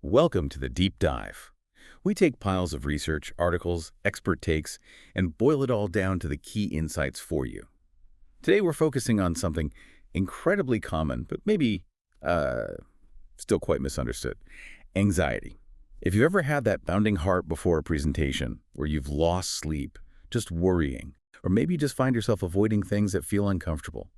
Welcome to the Deep Dive. We take piles of research, articles, expert takes, and boil it all down to the key insights for you. Today we're focusing on something incredibly common, but maybe still quite misunderstood. Anxiety. If you've ever had that bounding heart before a presentation, where you've lost sleep, just worrying, or maybe you just find yourself avoiding things that feel uncomfortable,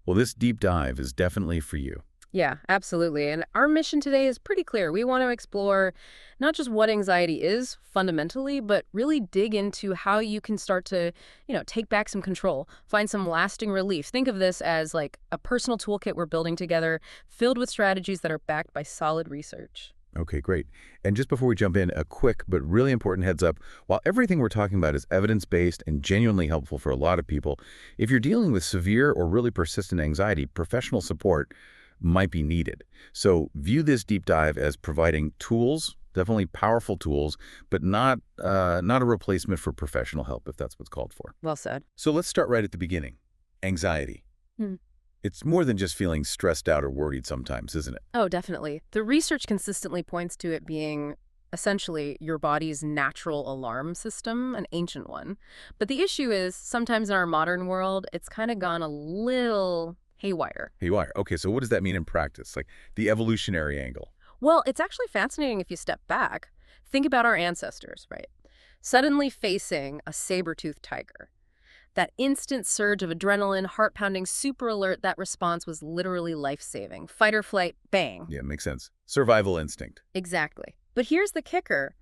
well, this deep dive is definitely for you. Yeah, absolutely. And our mission today is pretty clear. We want to explore not just what anxiety is fundamentally, but really dig into how you can start to, take back some control, find some lasting relief. Think of this as like a personal toolkit we're building together, filled with strategies that are backed by solid research. Okay, great. And just before we jump in, a quick but really important heads up. While everything we're talking about is evidence-based and genuinely helpful for a lot of people, if you're dealing with severe or really persistent anxiety, professional support might be needed. So view this deep dive as providing tools, definitely powerful tools, but not a replacement for professional help if that's what's called for. Well said. So let's start right at the beginning. Anxiety. Hmm. It's more than just feeling stressed out or worried sometimes, isn't it? Oh, definitely. The research consistently points to it being essentially your body's natural alarm system, an ancient one. But the issue is sometimes in our modern world, it's kind of gone a little haywire. Haywire. Okay, so what does that mean in practice? Like the evolutionary angle. Well, it's actually fascinating if you step back. Think about our ancestors, right? Suddenly facing a saber-toothed tiger. That instant surge of adrenaline, heart-pounding, super alert, that response was literally life-saving. Fight or flight, bang. Yeah, makes sense. Survival instinct. Exactly. But here's the kicker.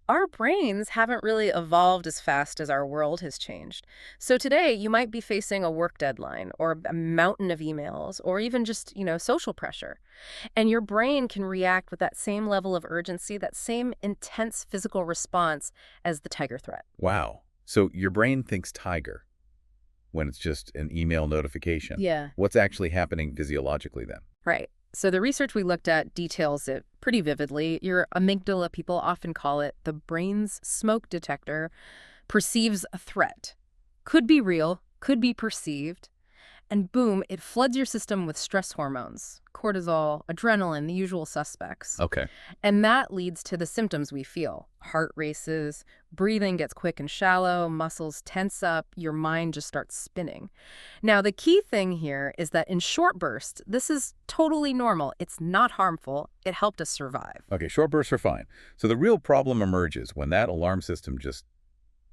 Our brains haven't really evolved as fast as our world has changed. So today, you might be facing a work deadline or a mountain of emails or even just, social pressure. And your brain can react with that same level of urgency, that same intense physical response as the tiger threat. Wow. So your brain thinks tiger when it's just an email notification. Yeah. What's actually happening physiologically then? Right. So the research we looked at details it pretty vividly. Your amygdala, people often call it the brain's smoke detector, perceives a threat. Could be real, could be perceived. And boom, it floods your system with stress hormones, cortisol, adrenaline, the usual suspects. Okay. And that leads to the symptoms we feel. Heart races, breathing gets quick and shallow, muscles tense up, your mind just starts spinning. Now, the key thing here is that in short bursts, this is totally normal. It's not harmful. It helped us survive. Okay, short bursts are fine. So the real problem emerges when that alarm system just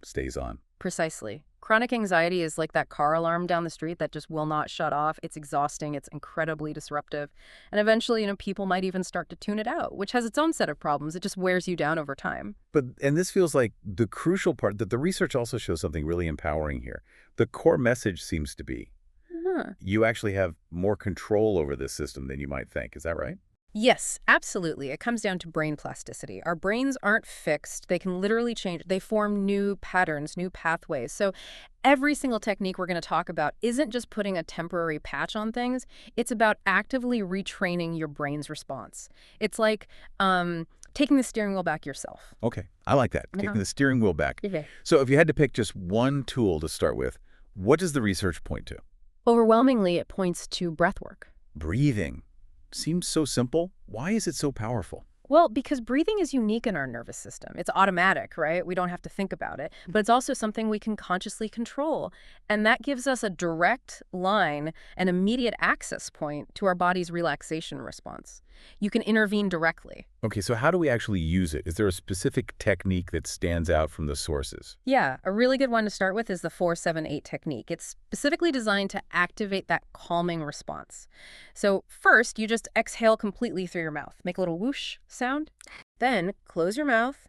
stays on. Precisely. Chronic anxiety is like that car alarm down the street that just will not shut off. It's exhausting. It's incredibly disruptive. And eventually, people might even start to tune it out, which has its own set of problems. It just wears you down over time. And this feels like the crucial part that the research also shows something really empowering here. The core message seems to be Huh. you actually have more control over this system than you might think. Is that right? Yes, absolutely. It comes down to brain plasticity. Our brains aren't fixed. They can literally change. They form new patterns, new pathways. So every single technique we're going to talk about isn't just putting a temporary patch on things. It's about actively retraining your brain's response. It's like taking the steering wheel back yourself. Okay, I like that. Taking the steering wheel back. Okay. So if you had to pick just one tool to start with, what does the research point to? Overwhelmingly, it points to breath work. Breathing. Seems so simple. Why is it so powerful? Well, because breathing is unique in our nervous system. It's automatic, right? We don't have to think about it. But it's also something we can consciously control. And that gives us a direct line, an immediate access point to our body's relaxation response. You can intervene directly. Okay, so how do we actually use it? Is there a specific technique that stands out from the sources? Yeah, a really good one to start with is the 4-7-8 technique. It's specifically designed to activate that calming response. So first, you just exhale completely through your mouth. Make a little whoosh sound. Then close your mouth.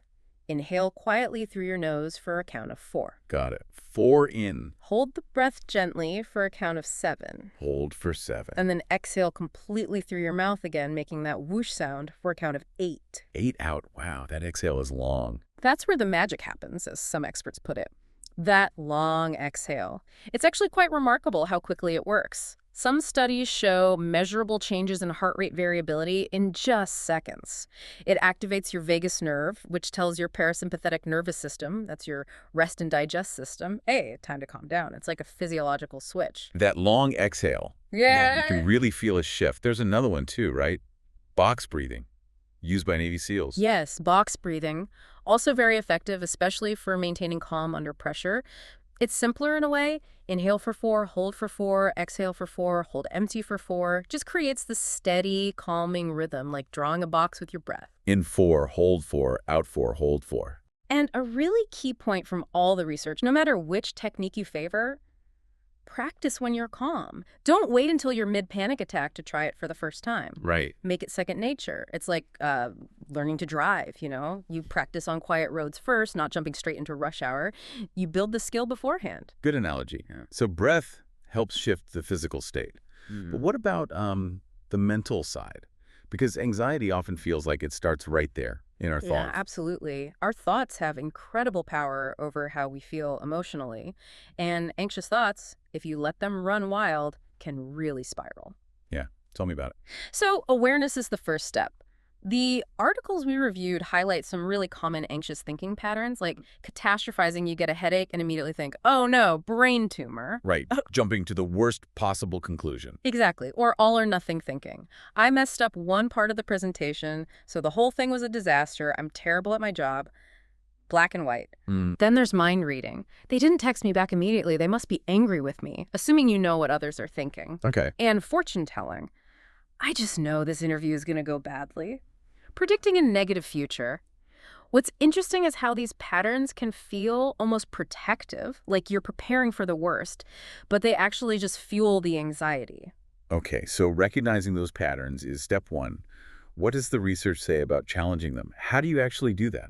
Inhale quietly through your nose for a count of 4. Got it. 4 in. Hold the breath gently for a count of 7. Hold for 7. And then exhale completely through your mouth again, making that whoosh sound for a count of 8. 8 out. Wow, that exhale is long. That's where the magic happens, as some experts put it. That long exhale. It's actually quite remarkable how quickly it works. Some studies show measurable changes in heart rate variability in just seconds. It activates your vagus nerve, which tells your parasympathetic nervous system, that's your rest and digest system, hey, time to calm down. It's like a physiological switch. That long exhale. Yeah. You can really feel a shift. There's another one too, right? Box breathing. Used by Navy SEALs. Yes, box breathing, also very effective, especially for maintaining calm under pressure. It's simpler in a way. Inhale for 4, hold for 4, exhale for 4, hold empty for 4. Just creates this steady, calming rhythm, like drawing a box with your breath. In 4, hold 4, out 4, hold 4. And a really key point from all the research, no matter which technique you favor, practice when you're calm. Don't wait until you're mid-panic attack to try it for the first time. Right. Make it second nature. It's like learning to drive, you know? You practice on quiet roads first, not jumping straight into rush hour. You build the skill beforehand. Good analogy. Yeah. So breath helps shift the physical state. But what about the mental side? Because anxiety often feels like it starts right there in our Yeah, thoughts. absolutely. Our thoughts have incredible power over how we feel emotionally. And anxious thoughts, if you let them run wild, can really spiral. Yeah, tell me about it. So awareness is the first step. The articles we reviewed highlight some really common anxious thinking patterns, like catastrophizing. You get a headache and immediately think, oh no, brain tumor. Right, jumping to the worst possible conclusion. Exactly, or all or nothing thinking. I messed up one part of the presentation, so the whole thing was a disaster. I'm terrible at my job. Black and white. Then there's mind reading. They didn't text me back immediately. They must be angry with me, assuming you know what others are thinking. Okay. And fortune telling. I just know this interview is going to go badly. Predicting a negative future. What's interesting is how these patterns can feel almost protective, like you're preparing for the worst, but they actually just fuel the anxiety. Okay, so recognizing those patterns is step one. What does the research say about challenging them? How do you actually do that?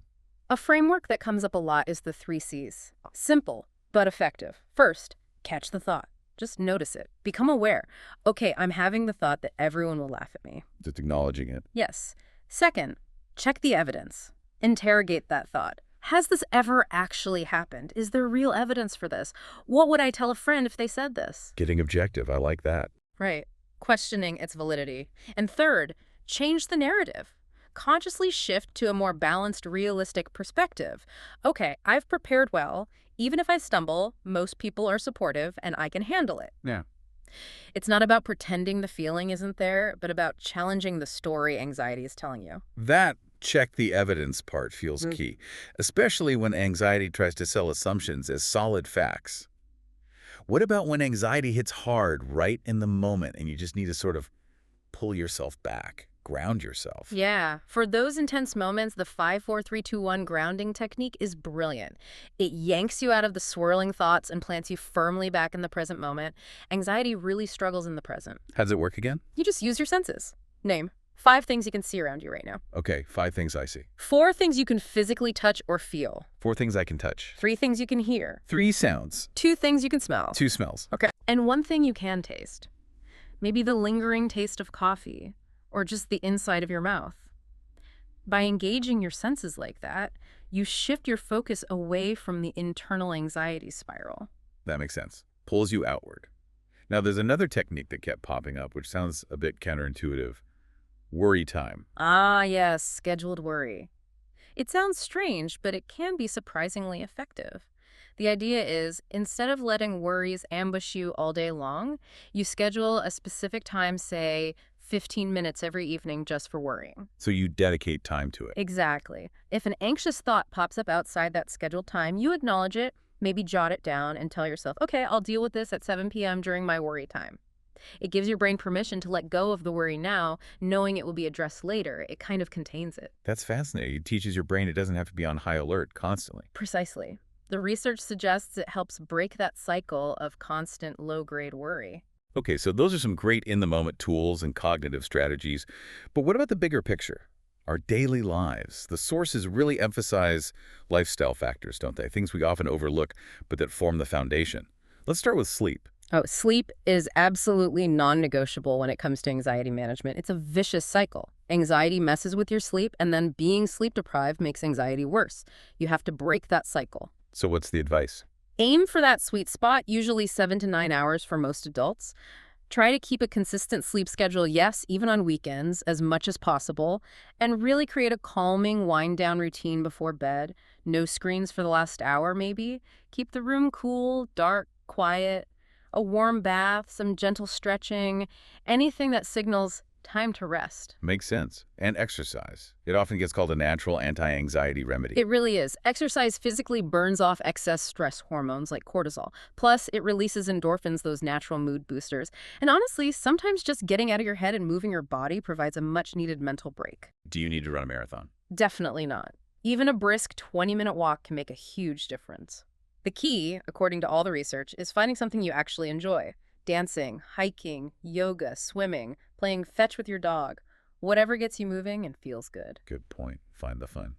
A framework that comes up a lot is the 3 C's. Simple, but effective. First, catch the thought. Just notice it. Become aware. Okay, I'm having the thought that everyone will laugh at me. Just acknowledging it. Yes. Second, check the evidence. Interrogate that thought. Has this ever actually happened? Is there real evidence for this? What would I tell a friend if they said this? Getting objective, I like that. Right. Questioning its validity. And third, change the narrative. Consciously shift to a more balanced, realistic perspective. Okay, I've prepared well. Even if I stumble, most people are supportive and I can handle it. Yeah. It's not about pretending the feeling isn't there, but about challenging the story anxiety is telling you. That check the evidence part feels key, especially when anxiety tries to sell assumptions as solid facts. What about when anxiety hits hard right in the moment and you just need to sort of pull yourself back, ground yourself? Yeah, for those intense moments, the 5-4-3-2-1 grounding technique is brilliant. It yanks you out of the swirling thoughts and plants you firmly back in the present moment. Anxiety really struggles in the present. How does it work again? You just use your senses. Name 5 things you can see around you right now. Okay, 5 things I see. 4 things you can physically touch or feel. 4 things I can touch. 3 things you can hear. 3 sounds. 2 things you can smell. 2 smells. Okay. And 1 thing you can taste. Maybe the lingering taste of coffee, or just the inside of your mouth. By engaging your senses like that, you shift your focus away from the internal anxiety spiral. That makes sense. Pulls you outward. Now, there's another technique that kept popping up, which sounds a bit counterintuitive. Worry time. Ah, yes, scheduled worry. It sounds strange, but it can be surprisingly effective. The idea is, instead of letting worries ambush you all day long, you schedule a specific time, say 15 minutes every evening just for worrying. So you dedicate time to it. Exactly. If an anxious thought pops up outside that scheduled time, you acknowledge it, maybe jot it down and tell yourself, okay, I'll deal with this at 7 p.m. during my worry time. It gives your brain permission to let go of the worry now, knowing it will be addressed later. It kind of contains it. That's fascinating. It teaches your brain it doesn't have to be on high alert constantly. Precisely. The research suggests it helps break that cycle of constant low-grade worry. Okay, so those are some great in-the-moment tools and cognitive strategies. But what about the bigger picture? Our daily lives. The sources really emphasize lifestyle factors, don't they? Things we often overlook, but that form the foundation. Let's start with sleep. Oh, sleep is absolutely non-negotiable when it comes to anxiety management. It's a vicious cycle. Anxiety messes with your sleep, and then being sleep-deprived makes anxiety worse. You have to break that cycle. So what's the advice? Aim for that sweet spot, usually 7 to 9 hours for most adults. Try to keep a consistent sleep schedule, yes, even on weekends, as much as possible, and really create a calming wind-down routine before bed. No screens for the last hour, maybe. Keep the room cool, dark, quiet. A warm bath, some gentle stretching, anything that signals, time to rest. Makes sense. And exercise. It often gets called a natural anti-anxiety remedy. It really is. Exercise physically burns off excess stress hormones like cortisol. Plus, it releases endorphins, those natural mood boosters. And honestly, sometimes just getting out of your head and moving your body provides a much-needed mental break. Do you need to run a marathon? Definitely not. Even a brisk 20-minute walk can make a huge difference. The key, according to all the research, is finding something you actually enjoy. Dancing, hiking, yoga, swimming, playing fetch with your dog. Whatever gets you moving and feels good. Good point. Find the fun.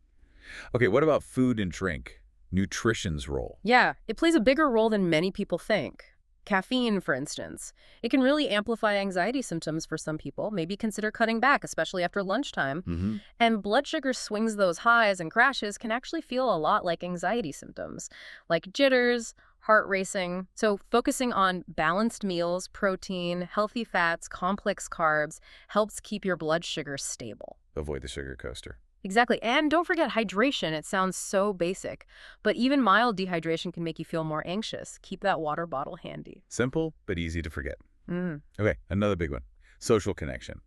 Okay, what about food and drink? Nutrition's role. Yeah, it plays a bigger role than many people think. Caffeine, for instance. It can really amplify anxiety symptoms for some people. Maybe consider cutting back, especially after lunchtime. And blood sugar swings, those highs and crashes, can actually feel a lot like anxiety symptoms, like jitters, heart racing. So focusing on balanced meals, protein, healthy fats, complex carbs helps keep your blood sugar stable. Avoid the sugar coaster. Exactly. And don't forget hydration. It sounds so basic, but even mild dehydration can make you feel more anxious. Keep that water bottle handy. Simple, but easy to forget. Mm. Okay, another big one. Social connection.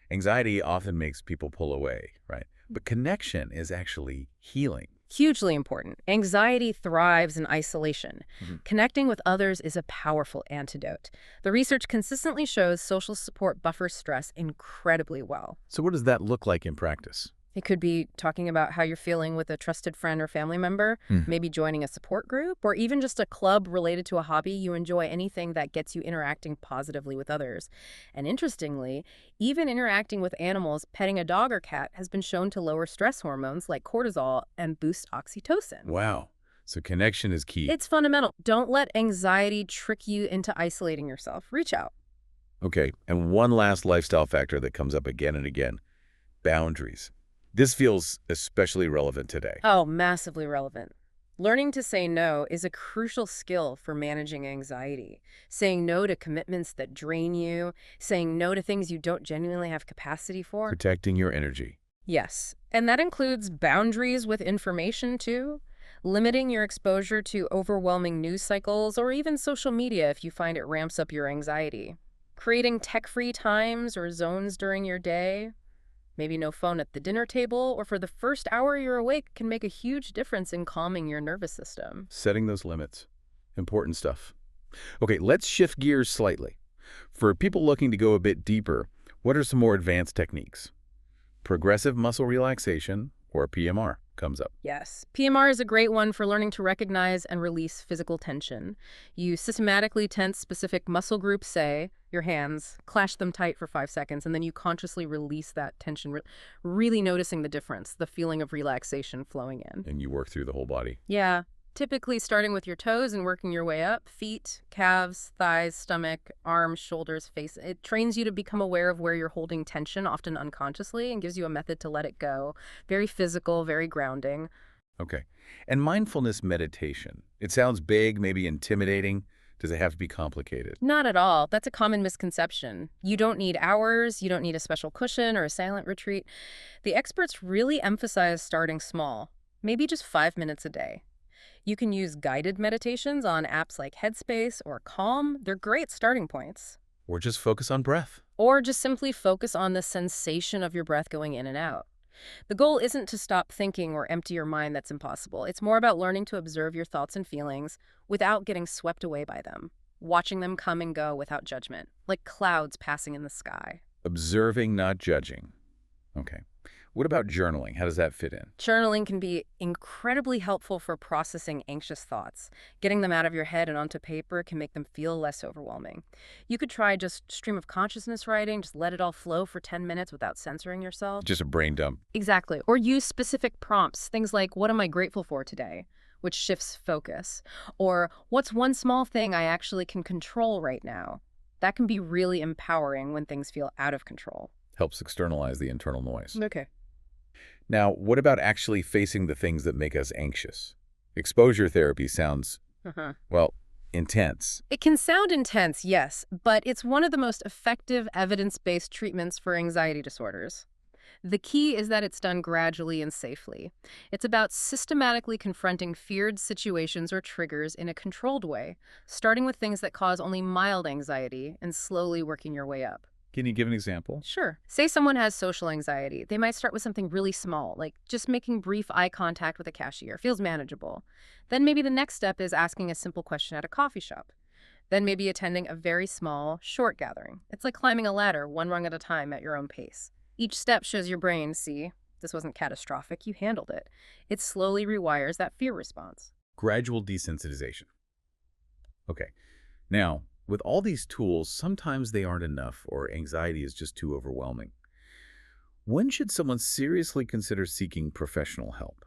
Anxiety often makes people pull away, right? But connection is actually healing. Hugely important. Anxiety thrives in isolation. Connecting with others is a powerful antidote. The research consistently shows social support buffers stress incredibly well. So what does that look like in practice? It could be talking about how you're feeling with a trusted friend or family member, maybe joining a support group, or even just a club related to a hobby you enjoy, anything that gets you interacting positively with others. And interestingly, even interacting with animals, petting a dog or cat, has been shown to lower stress hormones like cortisol and boost oxytocin. Wow. So connection is key. It's fundamental. Don't let anxiety trick you into isolating yourself. Reach out. Okay, and one last lifestyle factor that comes up again and again, boundaries. This feels especially relevant today. Oh, massively relevant. Learning to say no is a crucial skill for managing anxiety. Saying no to commitments that drain you, saying no to things you don't genuinely have capacity for. Protecting your energy. Yes, and that includes boundaries with information too. Limiting your exposure to overwhelming news cycles or even social media if you find it ramps up your anxiety. Creating tech-free times or zones during your day. Maybe no phone at the dinner table or for the first hour you're awake can make a huge difference in calming your nervous system. Setting those limits. Important stuff. Okay, let's shift gears slightly. For people looking to go a bit deeper, what are some more advanced techniques? Progressive muscle relaxation, or PMR, comes up. Yes, PMR is a great one for learning to recognize and release physical tension. You systematically tense specific muscle groups, say, your hands, clash them tight for 5 seconds, and then you consciously release that tension, really noticing the difference, the feeling of relaxation flowing in. And you work through the whole body. Yeah, typically starting with your toes and working your way up, feet, calves, thighs, stomach, arms, shoulders, face. It trains you to become aware of where you're holding tension, often unconsciously, and gives you a method to let it go. Very physical, very grounding. Okay. And mindfulness meditation. It sounds big, maybe intimidating. Does it have to be complicated? Not at all. That's a common misconception. You don't need hours, you don't need a special cushion or a silent retreat. The experts really emphasize starting small, maybe just 5 minutes a day. You can use guided meditations on apps like Headspace or Calm. They're great starting points. Or just focus on breath. Or just simply focus on the sensation of your breath going in and out. The goal isn't to stop thinking or empty your mind. That's impossible. It's more about learning to observe your thoughts and feelings without getting swept away by them, watching them come and go without judgment, like clouds passing in the sky. Observing, not judging. Okay. What about journaling? How does that fit in? Journaling can be incredibly helpful for processing anxious thoughts. Getting them out of your head and onto paper can make them feel less overwhelming. You could try just stream of consciousness writing, just let it all flow for 10 minutes without censoring yourself. Just a brain dump. Exactly. Or use specific prompts, things like, what am I grateful for today? Which shifts focus. Or, what's one small thing I actually can control right now? That can be really empowering when things feel out of control. Helps externalize the internal noise. Okay. Now, what about actually facing the things that make us anxious? Exposure therapy sounds, well, intense. It can sound intense, yes, but it's one of the most effective evidence-based treatments for anxiety disorders. The key is that it's done gradually and safely. It's about systematically confronting feared situations or triggers in a controlled way, starting with things that cause only mild anxiety and slowly working your way up. Can you give an example? Sure. Say someone has social anxiety. They might start with something really small, like just making brief eye contact with a cashier. Feels manageable. Then maybe the next step is asking a simple question at a coffee shop. Then maybe attending a very small, short gathering. It's like climbing a ladder, one rung at a time at your own pace. Each step shows your brain, see, this wasn't catastrophic, you handled it. It slowly rewires that fear response. Gradual desensitization. Okay. Now, with all these tools, sometimes they aren't enough or anxiety is just too overwhelming. When should someone seriously consider seeking professional help?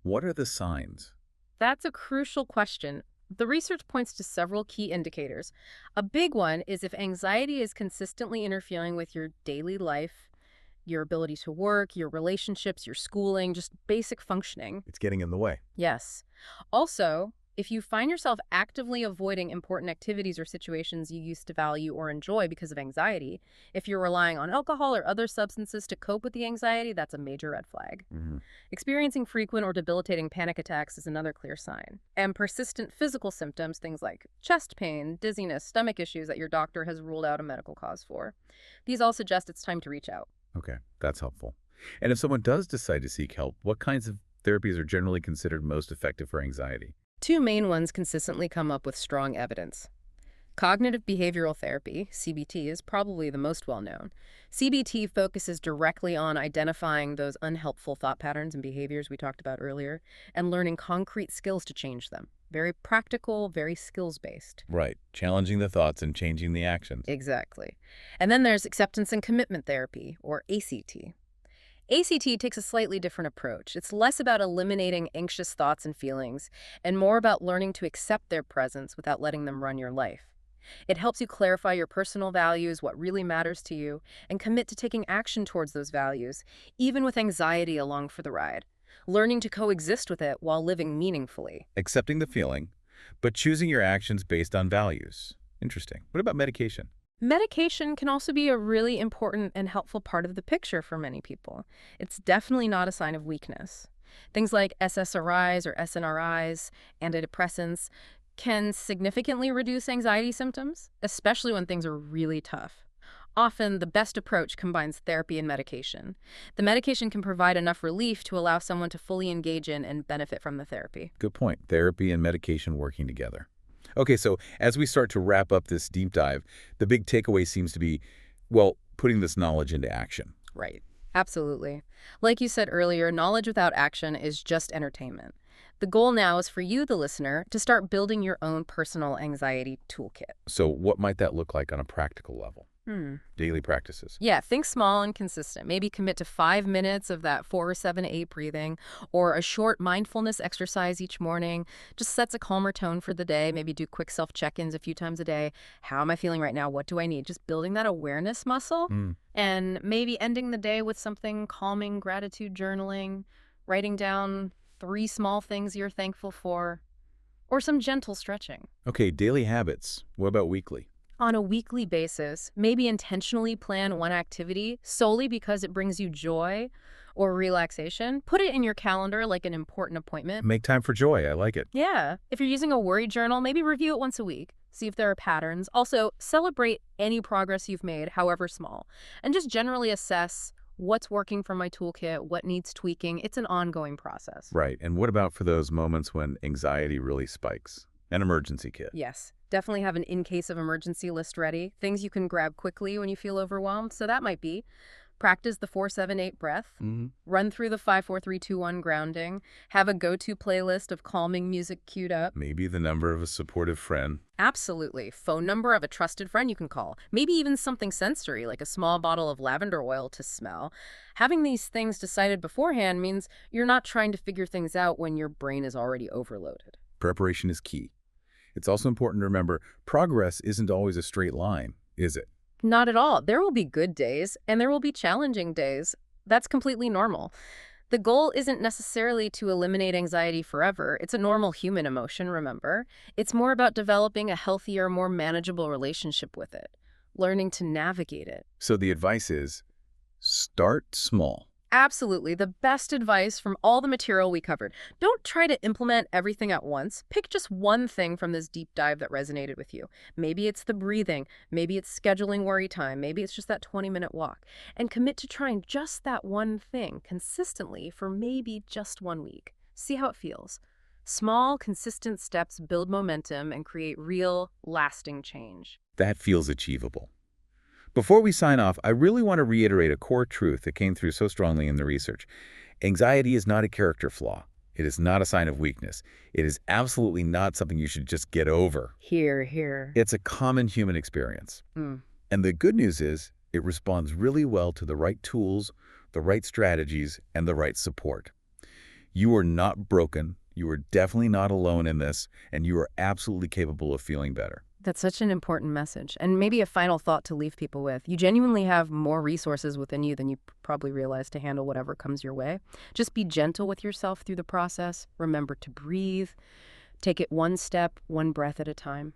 What are the signs? That's a crucial question. The research points to several key indicators. A big one is if anxiety is consistently interfering with your daily life, your ability to work, your relationships, your schooling, just basic functioning. It's getting in the way. Yes. Also, if you find yourself actively avoiding important activities or situations you used to value or enjoy because of anxiety, if you're relying on alcohol or other substances to cope with the anxiety, that's a major red flag. Experiencing frequent or debilitating panic attacks is another clear sign. And persistent physical symptoms, things like chest pain, dizziness, stomach issues that your doctor has ruled out a medical cause for. These all suggest it's time to reach out. Okay, that's helpful. And if someone does decide to seek help, what kinds of therapies are generally considered most effective for anxiety? Two main ones consistently come up with strong evidence. Cognitive behavioral therapy, CBT, is probably the most well-known. CBT focuses directly on identifying those unhelpful thought patterns and behaviors we talked about earlier and learning concrete skills to change them. Very practical, very skills-based. Right, challenging the thoughts and changing the actions. Exactly. And then there's acceptance and commitment therapy, or ACT. ACT takes a slightly different approach. It's less about eliminating anxious thoughts and feelings and more about learning to accept their presence without letting them run your life. It helps you clarify your personal values, what really matters to you, and commit to taking action towards those values, even with anxiety along for the ride. Learning to coexist with it while living meaningfully. Accepting the feeling, but choosing your actions based on values. Interesting. What about medication? Medication can also be a really important and helpful part of the picture for many people. It's definitely not a sign of weakness. Things like SSRIs or SNRIs, antidepressants, can significantly reduce anxiety symptoms, especially when things are really tough. Often, the best approach combines therapy and medication. The medication can provide enough relief to allow someone to fully engage in and benefit from the therapy. Good point. Therapy and medication working together. Okay, so as we start to wrap up this deep dive, the big takeaway seems to be, well, putting this knowledge into action. Right. Absolutely. Like you said earlier, knowledge without action is just entertainment. The goal now is for you, the listener, to start building your own personal anxiety toolkit. So what might that look like on a practical level? Daily practices. Yeah, think small and consistent. Maybe commit to 5 minutes of that 4-7-8 breathing or a short mindfulness exercise each morning. Just sets a calmer tone for the day. Maybe do quick self-check-ins a few times a day. How am I feeling right now? What do I need? Just building that awareness muscle and maybe ending the day with something calming, gratitude journaling, writing down 3 small things you're thankful for, or some gentle stretching. Okay, daily habits. What about weekly? On a weekly basis, maybe intentionally plan one activity solely because it brings you joy or relaxation. Put it in your calendar like an important appointment. Make time for joy. I like it. Yeah. If you're using a worry journal, maybe review it once a week. See if there are patterns. Also, celebrate any progress you've made, however small. And just generally assess what's working from my toolkit, what needs tweaking. It's an ongoing process. Right. And what about for those moments when anxiety really spikes? An emergency kit. Yes. Definitely have an in-case of emergency list ready. Things you can grab quickly when you feel overwhelmed. So that might be practice the 4-7-8 breath, run through the 5-4-3-2-1 grounding, have a go-to playlist of calming music queued up. Maybe the number of a supportive friend. Absolutely. Phone number of a trusted friend you can call. Maybe even something sensory, like a small bottle of lavender oil to smell. Having these things decided beforehand means you're not trying to figure things out when your brain is already overloaded. Preparation is key. It's also important to remember progress isn't always a straight line, is it? Not at all. There will be good days, and there will be challenging days. That's completely normal. The goal isn't necessarily to eliminate anxiety forever. It's a normal human emotion, remember? It's more about developing a healthier, more manageable relationship with it, learning to navigate it. So the advice is start small. Absolutely. The best advice from all the material we covered. Don't try to implement everything at once. Pick just one thing from this deep dive that resonated with you. Maybe it's the breathing. Maybe it's scheduling worry time. Maybe it's just that 20-minute walk. And commit to trying just that one thing consistently for maybe just 1 week. See how it feels. Small, consistent steps build momentum and create real, lasting change. That feels achievable. Before we sign off, I really want to reiterate a core truth that came through so strongly in the research. Anxiety is not a character flaw. It is not a sign of weakness. It is absolutely not something you should just get over. Here, here. It's a common human experience. Mm. And the good news is, it responds really well to the right tools, the right strategies, and the right support. You are not broken. You are definitely not alone in this, and you are absolutely capable of feeling better. That's such an important message. And maybe a final thought to leave people with. You genuinely have more resources within you than you probably realize to handle whatever comes your way. Just be gentle with yourself through the process. Remember to breathe. Take it one step, one breath at a time.